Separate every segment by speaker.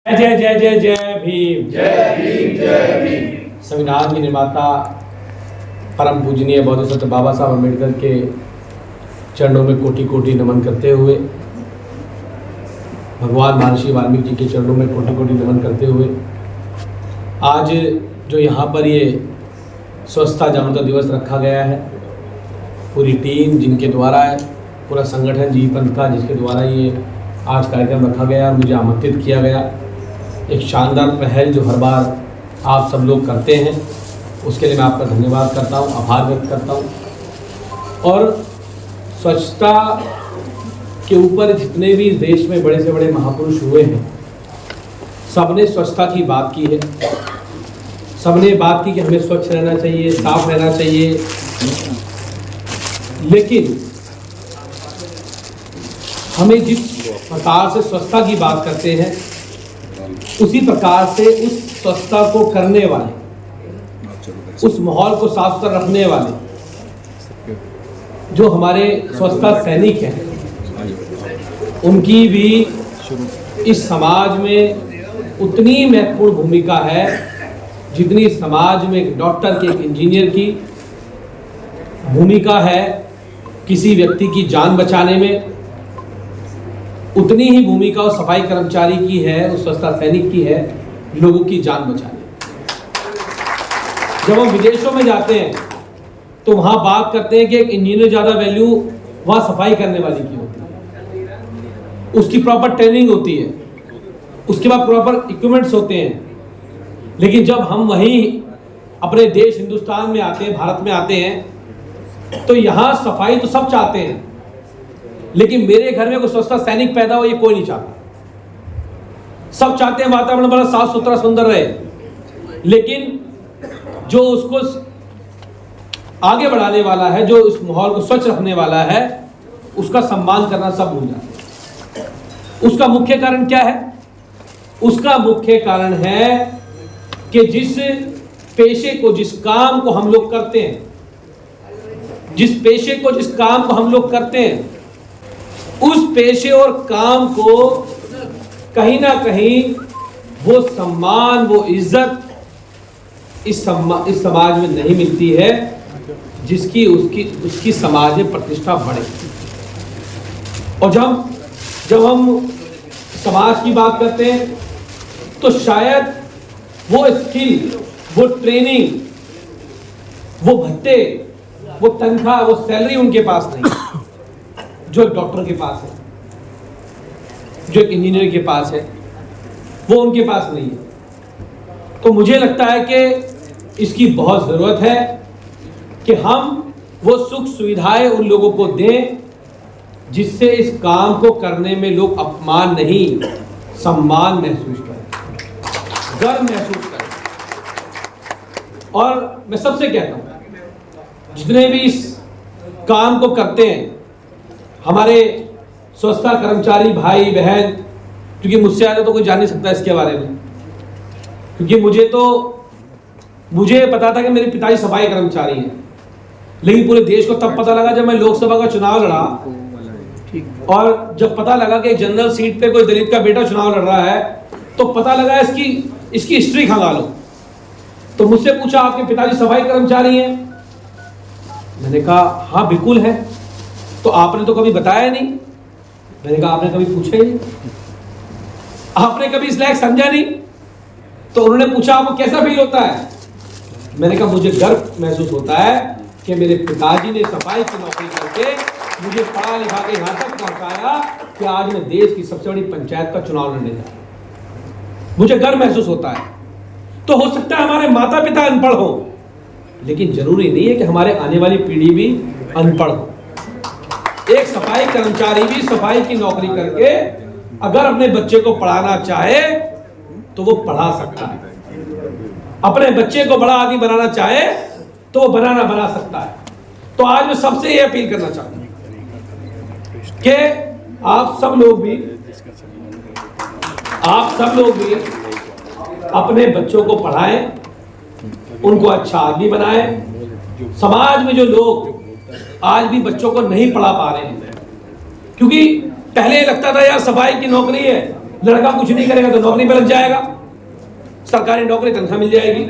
Speaker 1: जय जय जय जय भीम।
Speaker 2: जय भीम जय भीम।
Speaker 1: संविधान के निर्माता परम पूजनीय बौद्ध सत्य बाबा साहब अम्बेडकर के चरणों में कोटि कोटि नमन करते हुए, भगवान महर्षि वाल्मीकि जी के चरणों में कोटि कोटि नमन करते हुए, आज जो यहाँ पर ये स्वच्छता जागरूकता दिवस रखा गया है, पूरी टीम जिनके द्वारा है, पूरा संगठन जी पंथ का जिसके द्वारा ये आज कार्यक्रम रखा गया और मुझे आमंत्रित किया गया, एक शानदार पहल जो हर बार आप सब लोग करते हैं, उसके लिए मैं आपका धन्यवाद करता हूँ, आभार व्यक्त करता हूँ। और स्वच्छता के ऊपर जितने भी देश में बड़े से बड़े महापुरुष हुए हैं, सबने स्वच्छता की बात की है, सबने बात की कि हमें स्वच्छ रहना चाहिए, साफ रहना चाहिए। लेकिन हमें जिस प्रकार से स्वच्छता की बात करते हैं, उसी प्रकार से उस स्वच्छता को करने वाले, उस माहौल को साफ सुथरा रखने वाले जो हमारे स्वच्छता सैनिक हैं, उनकी भी इस समाज में उतनी महत्वपूर्ण भूमिका है जितनी समाज में एक डॉक्टर की, एक इंजीनियर की भूमिका है किसी व्यक्ति की जान बचाने में, उतनी ही भूमिका उस सफाई कर्मचारी की है, उस स्वच्छता सैनिक की है लोगों की जान बचाने। जब हम विदेशों में जाते हैं तो वहाँ बात करते हैं कि एक इंजीनियर ज़्यादा वैल्यू वहाँ सफाई करने वाले की होती है, उसकी प्रॉपर ट्रेनिंग होती है, उसके बाद प्रॉपर इक्विपमेंट्स होते हैं। लेकिन जब हम वहीं अपने देश हिंदुस्तान में आते हैं, भारत में आते हैं, तो यहाँ सफाई तो सब चाहते हैं, लेकिन मेरे घर में कोई स्वच्छता सैनिक पैदा हो ये कोई नहीं चाहता। सब चाहते हैं वातावरण बड़ा साफ सुथरा सुंदर रहे, लेकिन जो उसको आगे बढ़ाने वाला है, जो उस माहौल को स्वच्छ रखने वाला है, उसका सम्मान करना सब भूल जाते हैं। उसका मुख्य कारण क्या है? उसका मुख्य कारण है कि जिस पेशे को, जिस काम को हम लोग करते हैं, जिस पेशे को, जिस काम को हम लोग करते हैं, उस पेशे और काम को कहीं ना कहीं वो सम्मान, वो इज्जत इस समाज में नहीं मिलती है जिसकी उसकी समाज में प्रतिष्ठा बढ़े। और जब हम समाज की बात करते हैं तो शायद वो स्किल, वो ट्रेनिंग, वो भत्ते, वो तनख्वाह, वो सैलरी उनके पास नहीं है जो एक डॉक्टर के पास है, जो एक इंजीनियर के पास है, वो उनके पास नहीं है। तो मुझे लगता है कि इसकी बहुत ज़रूरत है कि हम वो सुख सुविधाएं उन लोगों को दें जिससे इस काम को करने में लोग अपमान नहीं, सम्मान महसूस करें, गर्व महसूस करें। और मैं सबसे कहता हूं, जितने भी इस काम को करते हैं, हमारे स्वच्छता कर्मचारी भाई बहन, क्योंकि मुझसे ज़्यादा तो कोई जान नहीं सकता इसके बारे में, क्योंकि मुझे पता था कि मेरे पिताजी सफाई कर्मचारी हैं, लेकिन पूरे देश को तब पता लगा जब मैं लोकसभा का चुनाव लड़ा, और जब पता लगा कि जनरल सीट पे कोई दलित का बेटा चुनाव लड़ रहा है, तो पता लगा इसकी हिस्ट्री खंगालो। तो मुझसे पूछा, आपके पिताजी सफाई कर्मचारी हैं? मैंने कहा हाँ बिल्कुल है। तो आपने तो कभी बताया नहीं। मैंने कहा आपने कभी पूछा ही नहीं, आपने कभी इस लायक समझा नहीं। तो उन्होंने पूछा आपको कैसा फील होता है? मैंने कहा मुझे गर्व महसूस होता है कि मेरे पिताजी ने सफाई की नौकरी करके मुझे पढ़ा लिखा के यहाँ तक पहुँचाया कि आज मैं देश की सबसे बड़ी पंचायत का चुनाव लड़ने जा रहा हूँ। मुझे गर्व महसूस होता है। तो हो सकता है हमारे माता पिता अनपढ़ हो, लेकिन जरूरी नहीं है कि हमारे आने वाली पीढ़ी भी अनपढ़ हो। एक सफाई कर्मचारी भी सफाई की नौकरी करके अगर अपने बच्चे को पढ़ाना चाहे तो वो पढ़ा सकता है, अपने बच्चे को बड़ा आदमी बनाना चाहे तो वो बना सकता है। तो आज मैं सबसे ये अपील करना चाहता हूं कि आप सब लोग भी अपने बच्चों को पढ़ाएं, उनको अच्छा आदमी बनाएं। समाज में जो लोग आज भी बच्चों को नहीं पढ़ा पा रहे हैं, क्योंकि पहले लगता था यार सफाई की नौकरी है, लड़का कुछ नहीं करेगा तो नौकरी पे लग जाएगा, सरकारी नौकरी, तनख्वाह मिल जाएगी।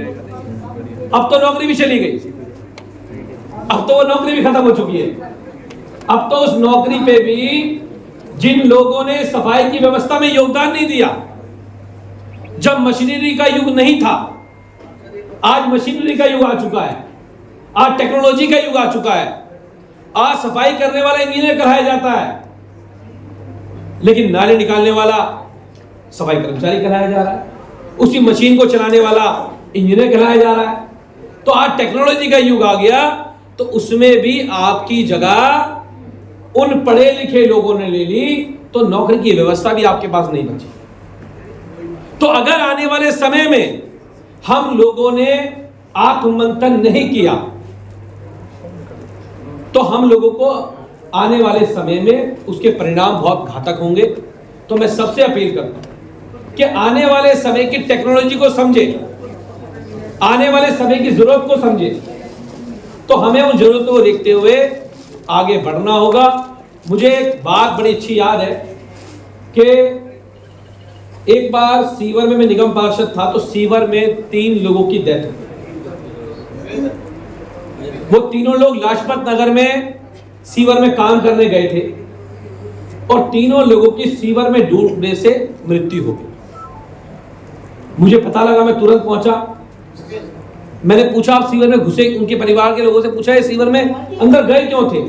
Speaker 1: अब तो नौकरी भी चली गई, अब तो वो नौकरी भी खत्म हो चुकी है। अब तो उस नौकरी पे भी जिन लोगों ने सफाई की व्यवस्था में योगदान नहीं दिया, जब मशीनरी का युग नहीं था, आज मशीनरी का युग आ चुका है, आज टेक्नोलॉजी का युग आ चुका है, आज सफाई करने वाला इंजीनियर कहलाया जाता है, लेकिन नाले निकालने वाला सफाई कर्मचारी कहलाया जा रहा है, उसी मशीन को चलाने वाला इंजीनियर कहलाया जा रहा है। तो आज टेक्नोलॉजी का युग आ गया, तो उसमें भी आपकी जगह उन पढ़े लिखे लोगों ने ले ली, तो नौकरी की व्यवस्था भी आपके पास नहीं बची। तो अगर आने वाले समय में हम लोगों ने आत्ममंथन नहीं किया, तो हम लोगों को आने वाले समय में उसके परिणाम बहुत घातक होंगे। तो मैं सबसे अपील करता हूं कि आने वाले समय की टेक्नोलॉजी को समझे, आने वाले समय की जरूरत को समझे, तो हमें उन जरूरतों को देखते हुए आगे बढ़ना होगा। मुझे एक बात बड़ी अच्छी याद है कि एक बार सीवर में मैं निगम पार्षद था, तो सीवर में 3 लोगों की डेथ हुई। वो तीनों लोग लाजपत नगर में सीवर में काम करने गए थे और तीनों लोगों की सीवर में डूबने से मृत्यु हो गई। मुझे पता लगा, मैं तुरंत पहुंचा, मैंने पूछा आप सीवर में घुसे, उनके परिवार के लोगों से पूछा, सीवर में अंदर गए क्यों थे?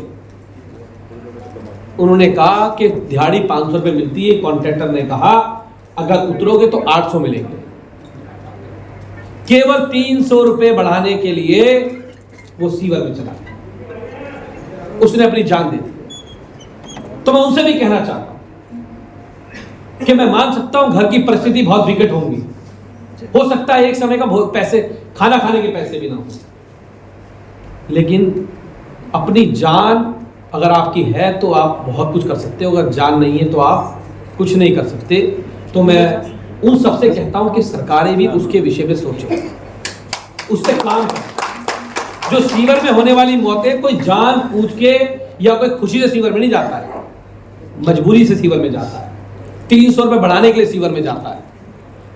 Speaker 1: उन्होंने कहा कि दिहाड़ी 500 रुपए मिलती है, कॉन्ट्रैक्टर ने कहा अगर उतरोगे तो 800 मिलेंगे। केवल 300 रुपए बढ़ाने के लिए वो सीवर में चला गया, उसने अपनी जान दे दी। तो मैं उनसे भी कहना चाहता हूं कि मैं मान सकता हूं घर की परिस्थिति बहुत विकट होंगी, हो सकता है एक समय का पैसे, खाना खाने के पैसे भी ना हो, लेकिन अपनी जान अगर आपकी है तो आप बहुत कुछ कर सकते हो, अगर जान नहीं है तो आप कुछ नहीं कर सकते। तो मैं उन सबसे कहता हूं कि सरकारें भी उसके विषय में सोचें, उससे काम करें। जो सीवर में होने वाली मौतें कोई जान पूछ के या कोई खुशी से सीवर में नहीं जाता है, मजबूरी से सीवर में जाता है, 300 रुपए बढ़ाने के लिए सीवर में जाता है,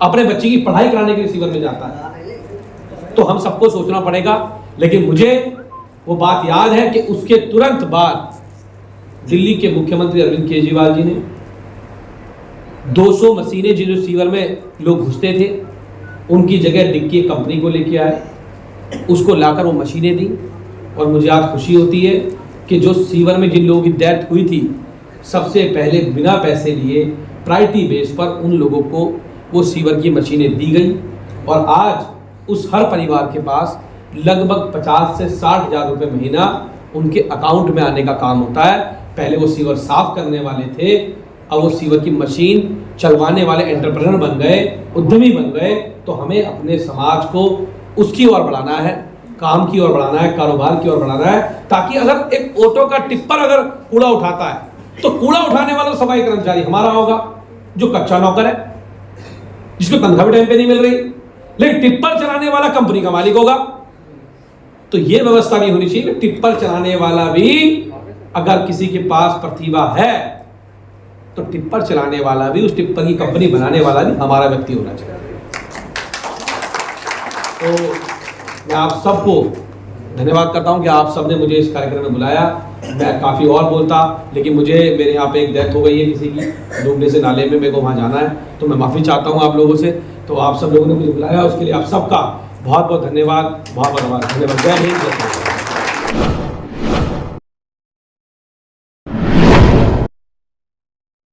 Speaker 1: अपने बच्चे की पढ़ाई कराने के लिए सीवर में जाता है। तो हम सबको सोचना पड़ेगा। लेकिन मुझे वो बात याद है कि उसके तुरंत बाद दिल्ली के मुख्यमंत्री अरविंद केजरीवाल जी ने 200 मशीनें जो सीवर में लोग घुसते थे, उनकी जगह डिक्की कंपनी को लेके आए, उसको लाकर वो मशीनें दी। और मुझे आज खुशी होती है कि जो सीवर में जिन लोगों की डेथ हुई थी, सबसे पहले बिना पैसे लिए प्रायोरिटी बेस पर उन लोगों को वो सीवर की मशीनें दी गई। और आज उस हर परिवार के पास लगभग 50 से 60 हज़ार रुपये महीना उनके अकाउंट में आने का काम होता है। पहले वो सीवर साफ करने वाले थे, अब वो सीवर की मशीन चलवाने वाले एंटरप्रेन्योर बन गए, उद्यमी बन गए। तो हमें अपने समाज को उसकी ओर बढ़ाना है, काम की ओर बढ़ाना है, कारोबार की ओर बढ़ाना है, ताकि अगर एक ऑटो का टिप्पर अगर कूड़ा उठाता है तो कूड़ा उठाने वाला सफाई कर्मचारी हमारा होगा, जो कच्चा नौकर है, जिसको तनख्वाह भी टाइम पे नहीं मिल रही, लेकिन टिप्पर चलाने वाला कंपनी का मालिक होगा। तो ये व्यवस्था भी होनी चाहिए कि टिप्पर चलाने वाला भी अगर किसी के पास प्रतिभा है तो टिप्पर चलाने वाला भी, उस टिप्पर की कंपनी बनाने वाला भी हमारा व्यक्ति होना चाहिए। तो मैं आप सबको धन्यवाद करता हूं कि आप सबने मुझे इस कार्यक्रम में बुलाया। मैं काफ़ी और बोलता, लेकिन मुझे मेरे यहाँ पे एक डेथ हो गई है किसी की, डूबने से नाले में, मेरे को वहाँ जाना है, तो मैं माफ़ी चाहता हूँ आप लोगों से। तो आप सब लोगों ने मुझे बुलाया, उसके लिए आप सबका बहुत बहुत धन्यवाद, बहुत बहुत धन्यवाद। जय हिंद, जय भारत।